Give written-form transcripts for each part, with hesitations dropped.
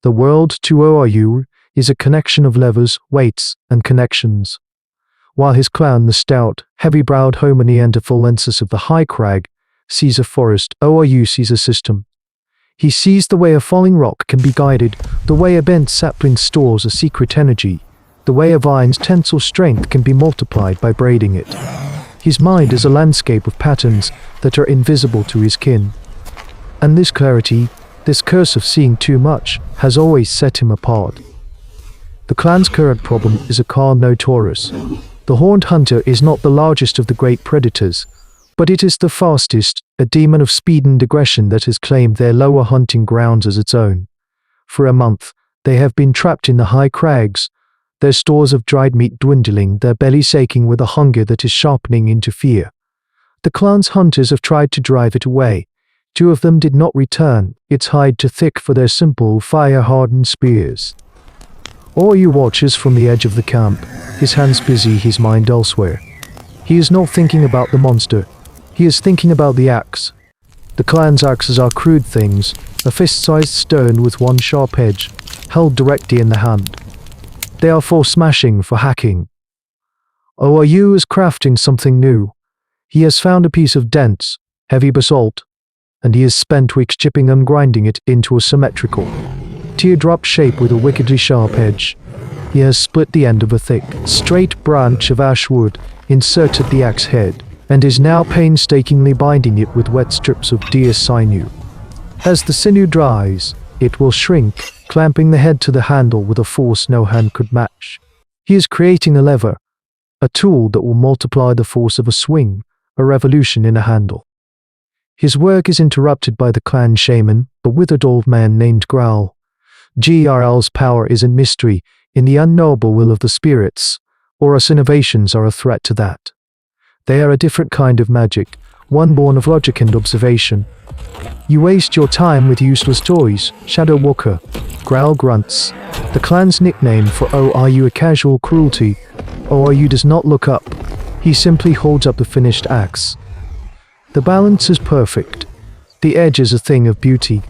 The world to ORU is a connection of levers, weights, and connections. While his clan, the stout, heavy-browed Hominid of the high crag, sees a forest, ORU sees a system. He sees the way a falling rock can be guided, the way a bent sapling stores a secret energy, the way a vine's tensile strength can be multiplied by braiding it. His mind is a landscape of patterns that are invisible to his kin. And this clarity, this curse of seeing too much, has always set him apart. The clan's current problem is a Carnotaurus. The horned hunter is not the largest of the great predators, but it is the fastest, a demon of speed and aggression that has claimed their lower hunting grounds as its own. For a month, they have been trapped in the high crags, their stores of dried meat dwindling, their bellies aching with a hunger that is sharpening into fear. The clan's hunters have tried to drive it away. 2 of them did not return, its hide too thick for their simple, fire-hardened spears. ORU watches from the edge of the camp, his hands busy, his mind elsewhere. He is not thinking about the monster. He is thinking about the axe. The clan's axes are crude things, a fist-sized stone with one sharp edge, held directly in the hand. They are for smashing, for hacking. ORU is crafting something new. He has found a piece of dense, heavy basalt, and he has spent weeks chipping and grinding it into a symmetrical, teardrop shape with a wickedly sharp edge. He has split the end of a thick, straight branch of ash wood, inserted the axe head, and is now painstakingly binding it with wet strips of deer sinew. As the sinew dries, it will shrink, clamping the head to the handle with a force no hand could match. He is creating a lever, a tool that will multiply the force of a swing, a revolution in a handle. His work is interrupted by the clan shaman, a withered old man named Gral. Gral's power is in mystery, in the unknowable will of the spirits, or us innovations are a threat to that. They are a different kind of magic, one born of logic and observation. You waste your time with useless toys, Shadow Walker. Gral grunts. The clan's nickname for ORU a casual cruelty. ORU does not look up. He simply holds up the finished axe. The balance is perfect. The edge is a thing of beauty.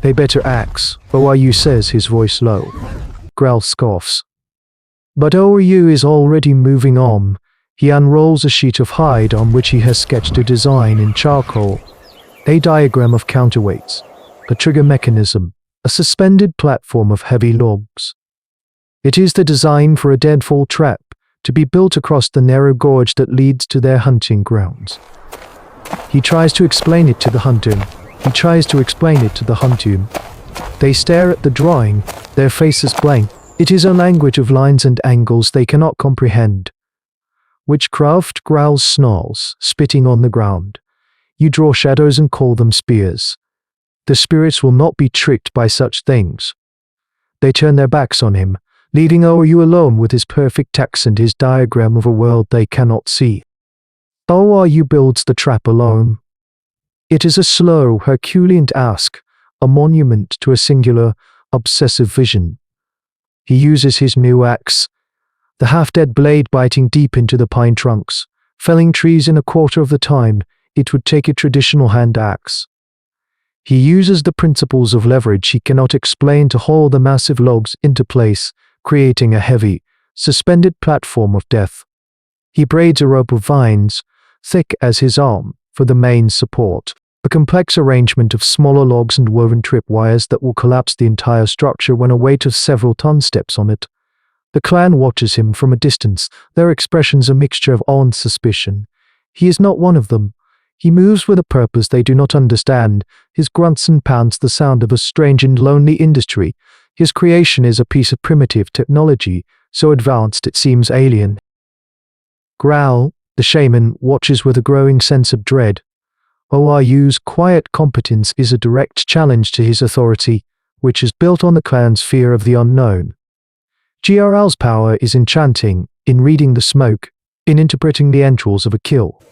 A better axe, ORU says, his voice low. Gral scoffs. But ORU is already moving on. He unrolls a sheet of hide on which he has sketched a design in charcoal. A diagram of counterweights, a trigger mechanism, a suspended platform of heavy logs. It is the design for a deadfall trap, to be built across the narrow gorge that leads to their hunting grounds. He tries to explain it to the hunter. He tries to explain it to the hunter. They stare at the drawing, their faces blank. It is a language of lines and angles they cannot comprehend. Witchcraft, Growls, snarls, spitting on the ground. You draw shadows and call them spears. The spirits will not be tricked by such things. They turn their backs on him, leaving ORU alone with his perfect text and his diagram of a world they cannot see. ORU builds the trap alone. It is a slow, Herculean task, a monument to a singular, obsessive vision. He uses his new axe, the half-dead blade biting deep into the pine trunks, felling trees in a quarter of the time it would take a traditional hand axe. He uses the principles of leverage he cannot explain to haul the massive logs into place, creating a heavy, suspended platform of death. He braids a rope of vines, thick as his arm, for the main support, a complex arrangement of smaller logs and woven tripwires that will collapse the entire structure when a weight of several tons steps on it. The clan watches him from a distance, their expressions a mixture of awe and suspicion. He is not one of them. He moves with a purpose they do not understand. His grunts and pants the sound of a strange and lonely industry. His creation is a piece of primitive technology, so advanced it seems alien. Gral, the shaman, watches with a growing sense of dread. ORU's quiet competence is a direct challenge to his authority, which is built on the clan's fear of the unknown. Gral's power is enchanting, in reading the smoke, in interpreting the entrails of a kill.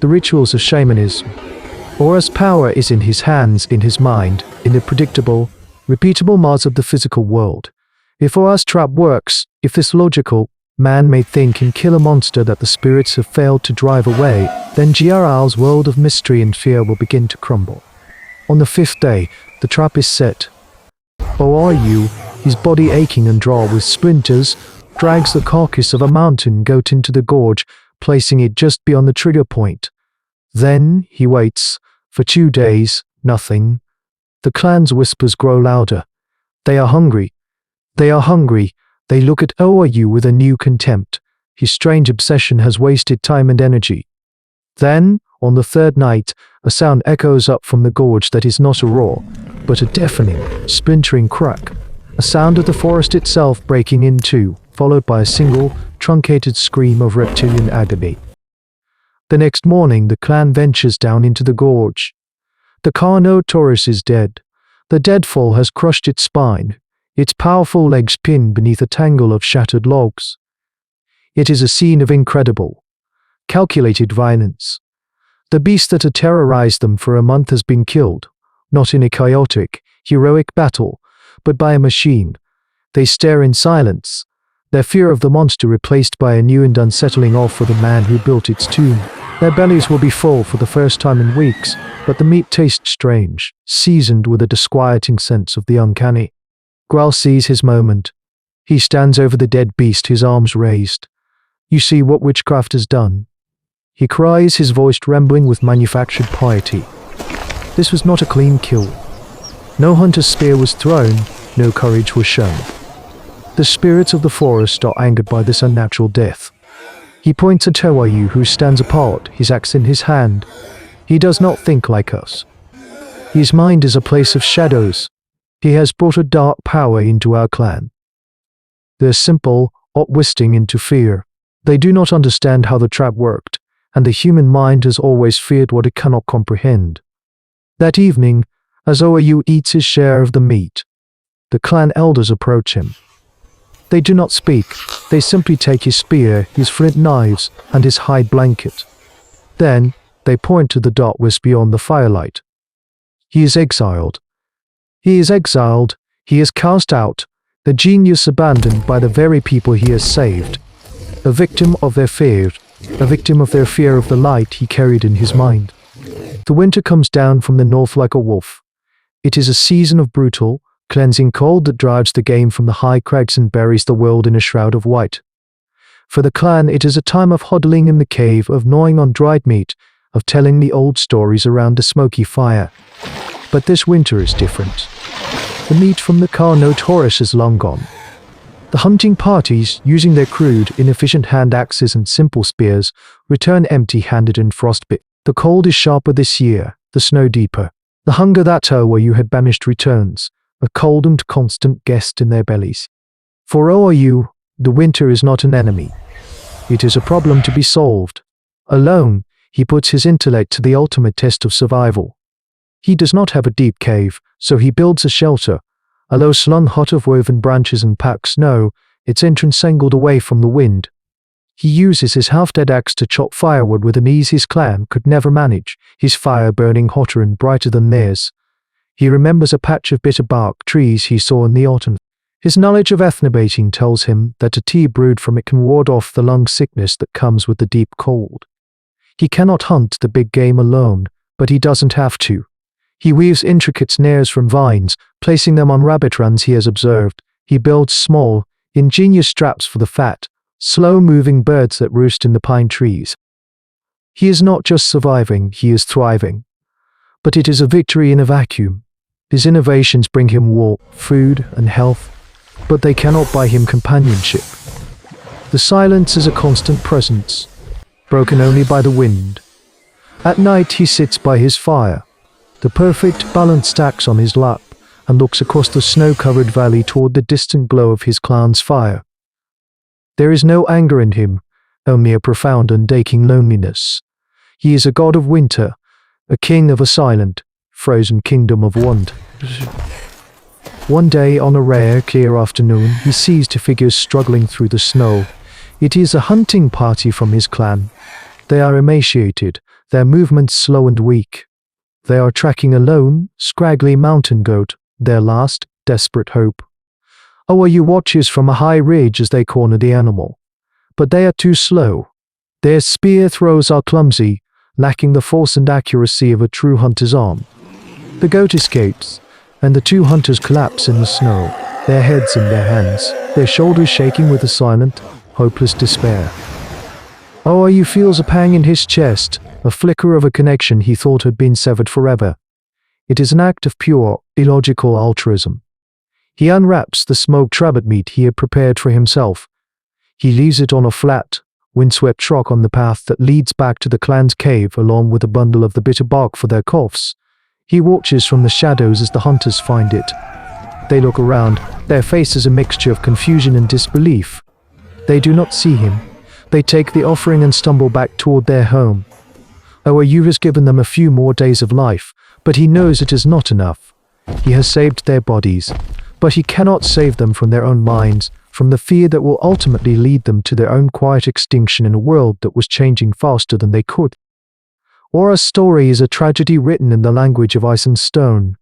The rituals of shamanism. ORU's power is in his hands, in his mind, in the predictable, repeatable mass of the physical world. If ORU's trap works, if this logical, man-made thing can kill a monster that the spirits have failed to drive away, then Gral's world of mystery and fear will begin to crumble. On the 5th day, the trap is set. ORU, his body aching and raw with splinters, drags the carcass of a mountain goat into the gorge, placing it just beyond the trigger point. Then he waits. For 2 days, nothing. The clan's whispers grow louder. They are hungry. They are hungry. They look at ORU with a new contempt. His strange obsession has wasted time and energy. Then, on the 3rd night, a sound echoes up from the gorge that is not a roar, but a deafening, splintering crack. A sound of the forest itself breaking in two, followed by a single, truncated scream of reptilian agony. The next morning, the clan ventures down into the gorge. The Carnotaurus is dead. The deadfall has crushed its spine, its powerful legs pinned beneath a tangle of shattered logs. It is a scene of incredible, calculated violence. The beast that had terrorized them for a month has been killed, not in a chaotic, heroic battle, but by a machine. They stare in silence, their fear of the monster replaced by a new and unsettling awe for the man who built its tomb. Their bellies will be full for the first time in weeks, but the meat tastes strange, seasoned with a disquieting sense of the uncanny. Gral sees his moment. He stands over the dead beast, his arms raised. "You see what witchcraft has done?" He cries, his voice trembling with manufactured piety. This was not a clean kill. No hunter's spear was thrown, no courage was shown. The spirits of the forest are angered by this unnatural death. He points at ORU, who stands apart, his axe in his hand. He does not think like us. His mind is a place of shadows. He has brought a dark power into our clan. They're simple, outwisting into fear. They do not understand how the trap worked, and the human mind has always feared what it cannot comprehend. That evening, as ORU eats his share of the meat, the clan elders approach him. They do not speak, they simply take his spear, his flint knives, and his hide blanket. Then, they point to the darkness beyond the firelight. He is exiled. He is exiled, he is cast out, the genius abandoned by the very people he has saved. A victim of their fear, a victim of their fear of the light he carried in his mind. The winter comes down from the north like a wolf. It is a season of brutal, cleansing cold that drives the game from the high crags and buries the world in a shroud of white. For the clan, it is a time of huddling in the cave, of gnawing on dried meat, of telling the old stories around a smoky fire. But this winter is different. The meat from the Carnotaurus is long gone. The hunting parties, using their crude, inefficient hand axes and simple spears, return empty-handed and frostbit. The cold is sharper this year, the snow deeper. The hunger that ORU had banished returns, a cold and constant guest in their bellies. For ORU, the winter is not an enemy. It is a problem to be solved. Alone, he puts his intellect to the ultimate test of survival. He does not have a deep cave, so he builds a shelter, a low-slung hut of woven branches and packed snow, its entrance angled away from the wind. He uses his hafted axe to chop firewood with an ease his clan could never manage, his fire burning hotter and brighter than theirs. He remembers a patch of bitter bark trees he saw in the autumn. His knowledge of ethnobating tells him that a tea brewed from it can ward off the lung sickness that comes with the deep cold. He cannot hunt the big game alone, but he doesn't have to. He weaves intricate snares from vines, placing them on rabbit runs he has observed. He builds small, ingenious traps for the fat, slow-moving birds that roost in the pine trees. He is not just surviving, he is thriving. But it is a victory in a vacuum. His innovations bring him warmth, food, and health, but they cannot buy him companionship. The silence is a constant presence, broken only by the wind. At night he sits by his fire, the perfect balanced axe on his lap, and looks across the snow-covered valley toward the distant glow of his clan's fire. There is no anger in him, only a profound and aching loneliness. He is a god of winter, a king of a silent, frozen kingdom of want. One day, on a rare, clear afternoon, he sees two figures struggling through the snow. It is a hunting party from his clan. They are emaciated, their movements slow and weak. They are tracking a lone, scraggly mountain goat, their last, desperate hope. ORU watches from a high ridge as they corner the animal. But they are too slow. Their spear throws are clumsy, lacking the force and accuracy of a true hunter's arm. The goat escapes, and the two hunters collapse in the snow, their heads in their hands, their shoulders shaking with a silent, hopeless despair. Oyu feels a pang in his chest, a flicker of a connection he thought had been severed forever. It is an act of pure, illogical altruism. He unwraps the smoked rabbit meat he had prepared for himself. He leaves it on a flat, windswept rock on the path that leads back to the clan's cave along with a bundle of the bitter bark for their coughs. He watches from the shadows as the hunters find it. They look around, their faces a mixture of confusion and disbelief. They do not see him. They take the offering and stumble back toward their home. Oyu has given them a few more days of life, but he knows it is not enough. He has saved their bodies, but he cannot save them from their own minds, from the fear that will ultimately lead them to their own quiet extinction in a world that was changing faster than they could. Aura's story is a tragedy written in the language of ice and stone.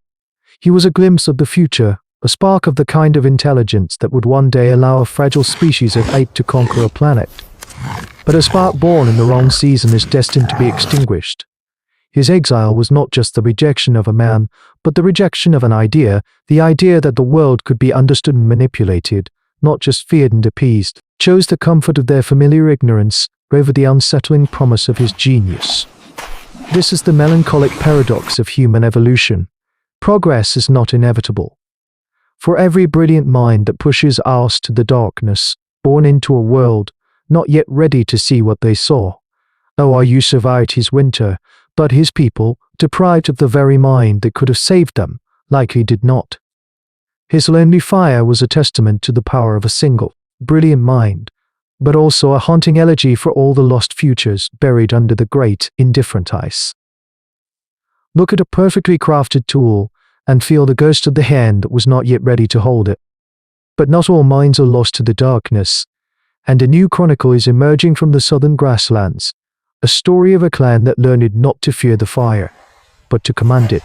He was a glimpse of the future, a spark of the kind of intelligence that would one day allow a fragile species of ape to conquer a planet. But a spark born in the wrong season is destined to be extinguished. His exile was not just the rejection of a man, but the rejection of an idea, the idea that the world could be understood and manipulated, not just feared and appeased, chose the comfort of their familiar ignorance over the unsettling promise of his genius. This is the melancholic paradox of human evolution. Progress is not inevitable. For every brilliant mind that pushes us to the darkness, born into a world not yet ready to see what they saw. Oyu survived his winter, but his people, deprived of the very mind that could have saved them, likely did not. His lonely fire was a testament to the power of a single, brilliant mind, but also a haunting elegy for all the lost futures buried under the great, indifferent ice. Look at a perfectly crafted tool and feel the ghost of the hand that was not yet ready to hold it. But not all minds are lost to the darkness, and a new chronicle is emerging from the southern grasslands, a story of a clan that learned not to fear the fire, but to command it.